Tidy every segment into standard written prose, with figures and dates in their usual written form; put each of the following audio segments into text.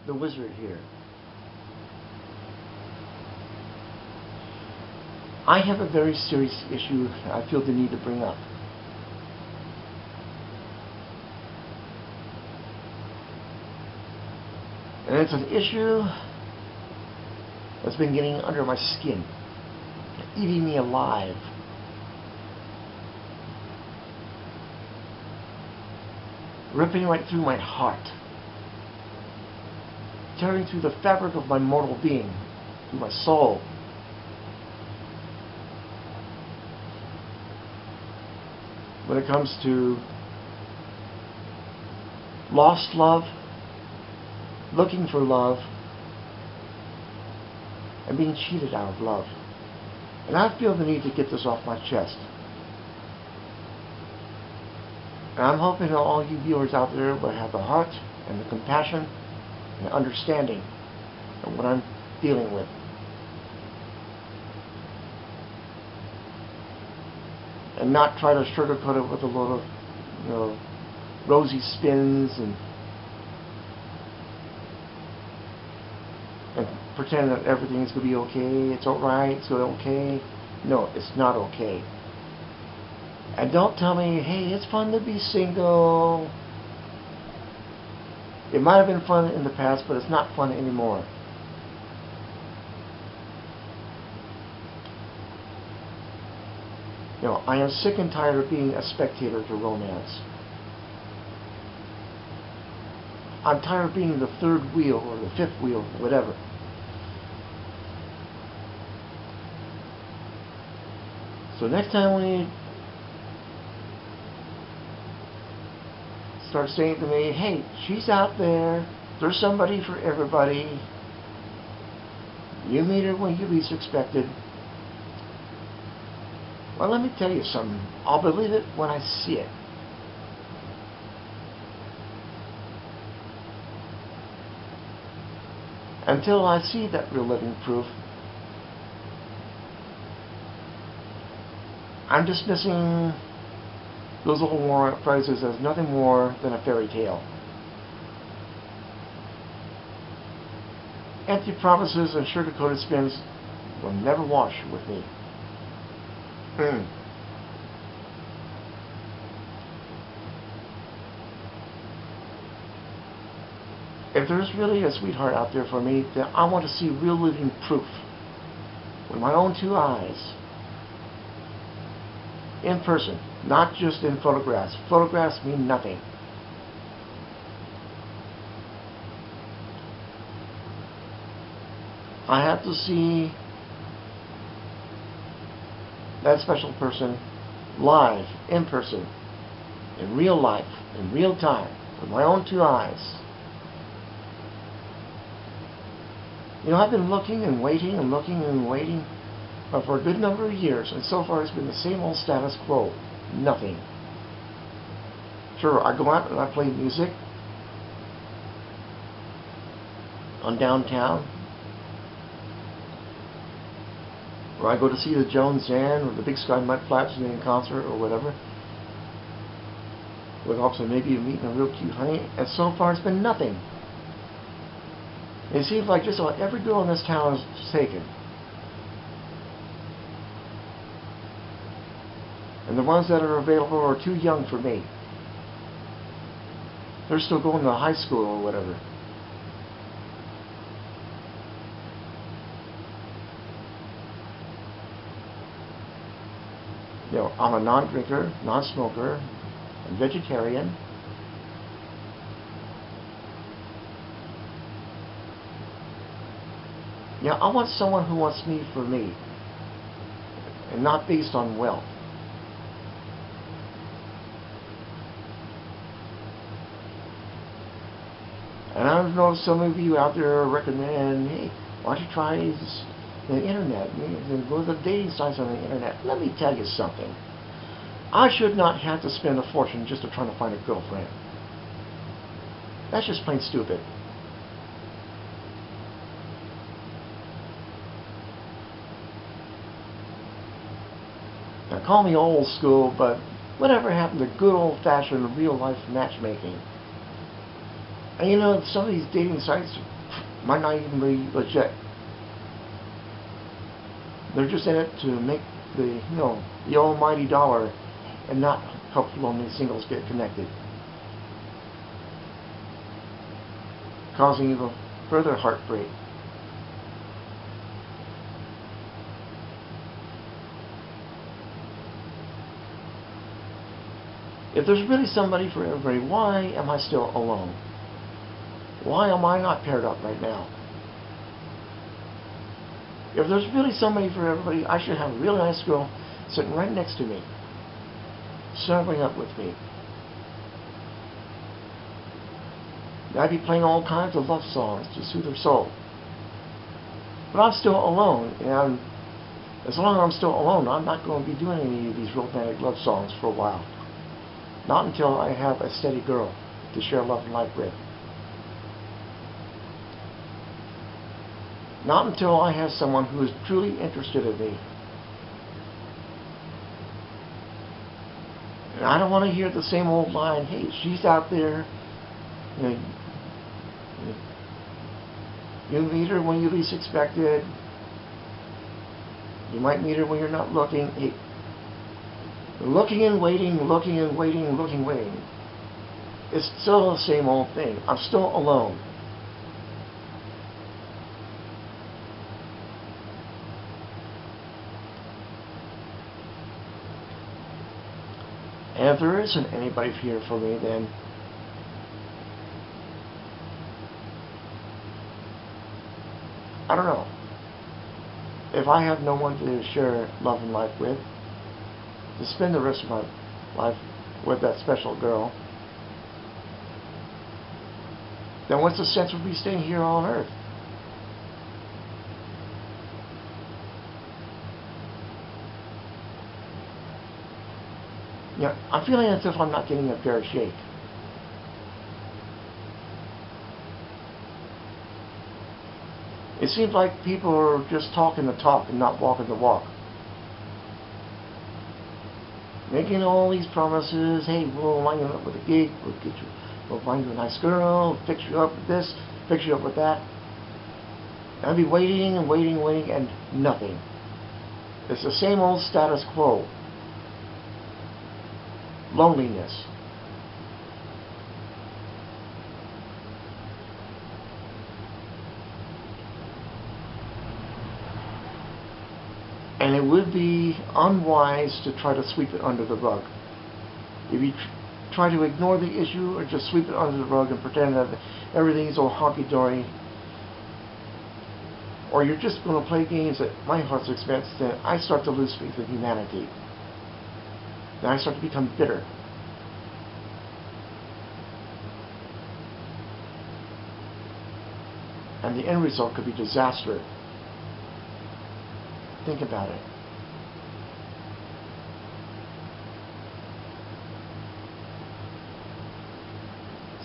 the wizard here. I have a very serious issue I feel the need to bring up. And it's an issue that's been getting under my skin, eating me alive. Ripping right through my heart, tearing through the fabric of my mortal being, through my soul. When it comes to lost love, looking for love, and being cheated out of love. And I feel the need to get this off my chest. And I'm hoping that all you viewers out there will have the heart and the compassion and the understanding of what I'm dealing with. And not try to sugarcoat it with a lot of, Rosie Spins and pretend that everything is going to be okay, it's alright, it's going to be okay. No, it's not okay. And don't tell me, hey, it's fun to be single. It might have been fun in the past, but it's not fun anymore. I am sick and tired of being a spectator to romance. I'm tired of being the third wheel or the fifth wheel, whatever. So next time when you start saying to me, hey, she's out there, there's somebody for everybody, you meet her when you least expect it. Well, let me tell you something. I'll believe it when I see it. Until I see that real living proof, I'm dismissing those old war phrases as nothing more than a fairy tale. Empty promises and sugar-coated spins will never wash with me. If there's really a sweetheart out there for me, then I want to see real living proof with my own two eyes. In person, not just in photographs. Photographs mean nothing. I have to see that special person live, in person, in real life, in real time, with my own two eyes. I've been looking and waiting and looking and waiting for a good number of years, and so far it's been the same old status quo. Nothing. Sure, I go out and I play music on downtown, or I go to see the Jones Band or the Big Sky Mudflaps in concert or whatever, with hopes of maybe meeting a real cute honey, and so far it's been nothing. It seems like just about every girl in this town is taken. And the ones that are available are too young for me. They're still going to high school or whatever. I'm a non-drinker, non-smoker, and vegetarian. I want someone who wants me for me, and not based on wealth. And I know some of you out there recommend, hey, why don't you try the internet, go to the dating sites on the internet. Let me tell you something. I should not have to spend a fortune just to try to find a girlfriend. That's just plain stupid. Now call me old school, but whatever happened to good old-fashioned real-life matchmaking? And some of these dating sites might not even be legit. They're just in it to make the almighty dollar and not help lonely singles get connected, causing even further heartbreak. If there's really somebody for everybody, why am I still alone? Why am I not paired up right now? If there's really somebody for everybody, I should have a really nice girl sitting right next to me, snuggling up with me. I'd be playing all kinds of love songs to soothe her soul. But I'm still alone, and as long as I'm still alone, I'm not going to be doing any of these romantic love songs for a while. Not until I have a steady girl to share love and life with. Not until I have someone who is truly interested in me. And I don't want to hear the same old line, hey, she's out there, you meet her when you least expect it. You might meet her when you're not looking. Hey, looking and waiting, looking and waiting, looking and waiting. It's still the same old thing. I'm still alone. And if there isn't anybody here for me, then I don't know. If I have no one to share love and life with, to spend the rest of my life with that special girl, then what's the sense of me staying here on Earth? I'm feeling as if I'm not getting a fair shake. It seems like people are just talking the talk and not walking the walk. Making all these promises, hey, we'll line you up with a gig, we'll find you a nice girl, fix you up with this, fix you up with that. And I'll be waiting and waiting and waiting and nothing. It's the same old status quo. Loneliness. And it would be unwise to try to sweep it under the rug. If you try to ignore the issue or just sweep it under the rug and pretend that everything's all honky-dory, or you're just going to play games at my heart's expense, then I start to lose faith in humanity. Then I start to become bitter. And the end result could be disaster. Think about it.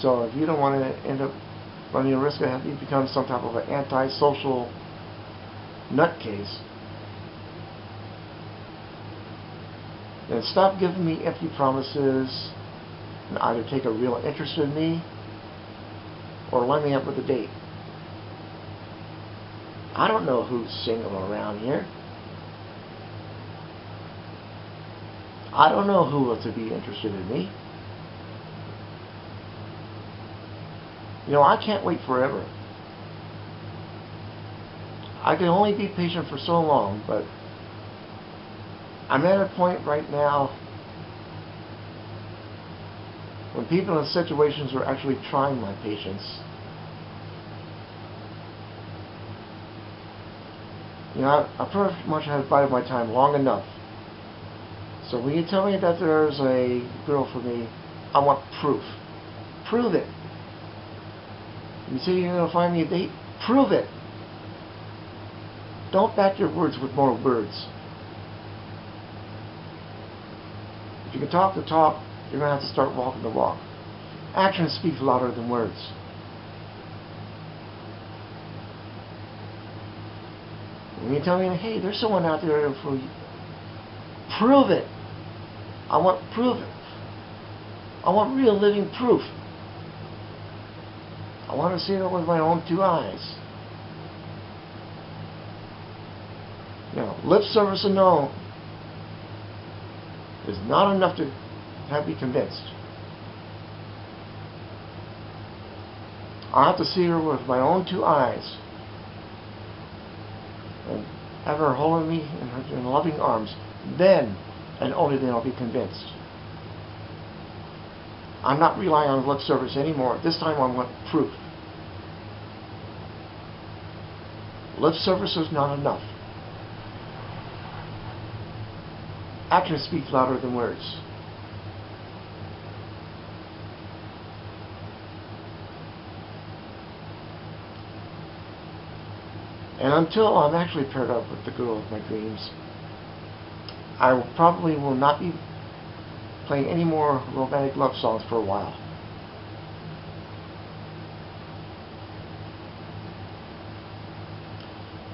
So if you don't want to end up running the risk of having to become some type of an antisocial nutcase, then stop giving me empty promises and either take a real interest in me or line me up with a date. I don't know who's single around here. I don't know who wants to be interested in me. I can't wait forever. I can only be patient for so long, but I'm at a point right now when people in situations are actually trying my patience. I pretty much have bided my time long enough. So when you tell me that there's a girl for me, I want proof. Prove it. You say you're going to find me a date? Prove it. Don't back your words with more words. If you can talk the talk, you're going to have to start walking the walk. Action speaks louder than words. When you tell me, hey, there's someone out there for you, prove it. I want proof. I want real living proof. I want to see it with my own two eyes. You know, lip service alone is not enough to have me convinced. I have to see her with my own two eyes and have her holding me in loving arms. Then, and only then, I'll be convinced. I'm not relying on lip service anymore. This time I want proof. Lip service is not enough. Actions speak louder than words. And until I'm actually paired up with the girl of my dreams, I probably will not be playing any more romantic love songs for a while.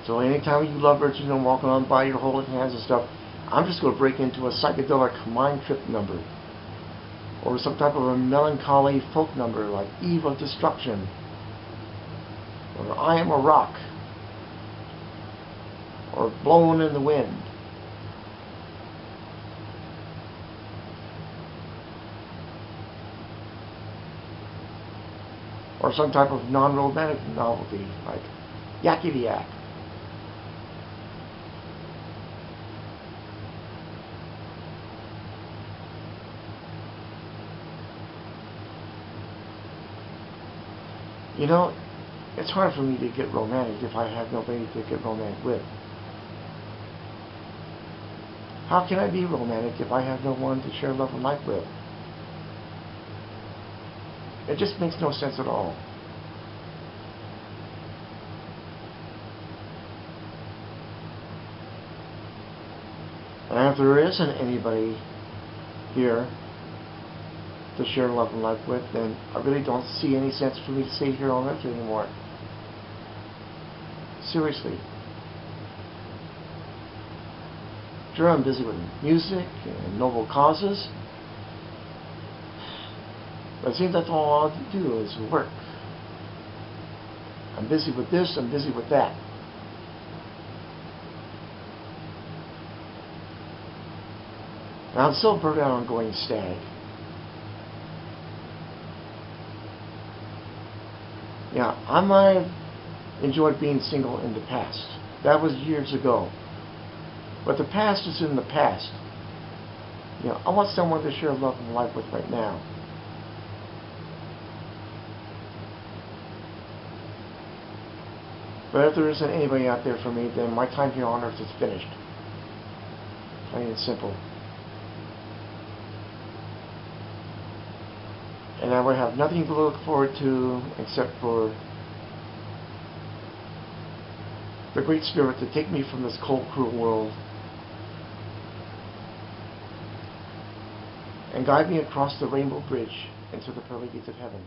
So anytime you lovebirds, you know, walking on by, you're holding hands and stuff, I'm just going to break into a psychedelic mind trip number, or some type of a melancholy folk number like Eve of Destruction, or I Am a Rock, or Blowing in the Wind. Or some type of non-romantic novelty like Yakety Yak. You know, it's hard for me to get romantic if I have nobody to get romantic with. How can I be romantic if I have no one to share love and life with? It just makes no sense at all. And if there isn't anybody here to share love and life with, then I really don't see any sense for me to stay here on Earth anymore. Seriously. Sure, I'm busy with music and noble causes, but it seems that's all I do is work. I'm busy with this, I'm busy with that. And I'm still burnt out on going stag. Yeah, I might have enjoyed being single in the past. That was years ago. But the past is in the past. You know, I want someone to share love and life with right now. But if there isn't anybody out there for me, then my time here on Earth is finished. Plain and simple. And I would have nothing to look forward to except for the Great Spirit to take me from this cold, cruel world and guide me across the rainbow bridge into the pearly gates of heaven.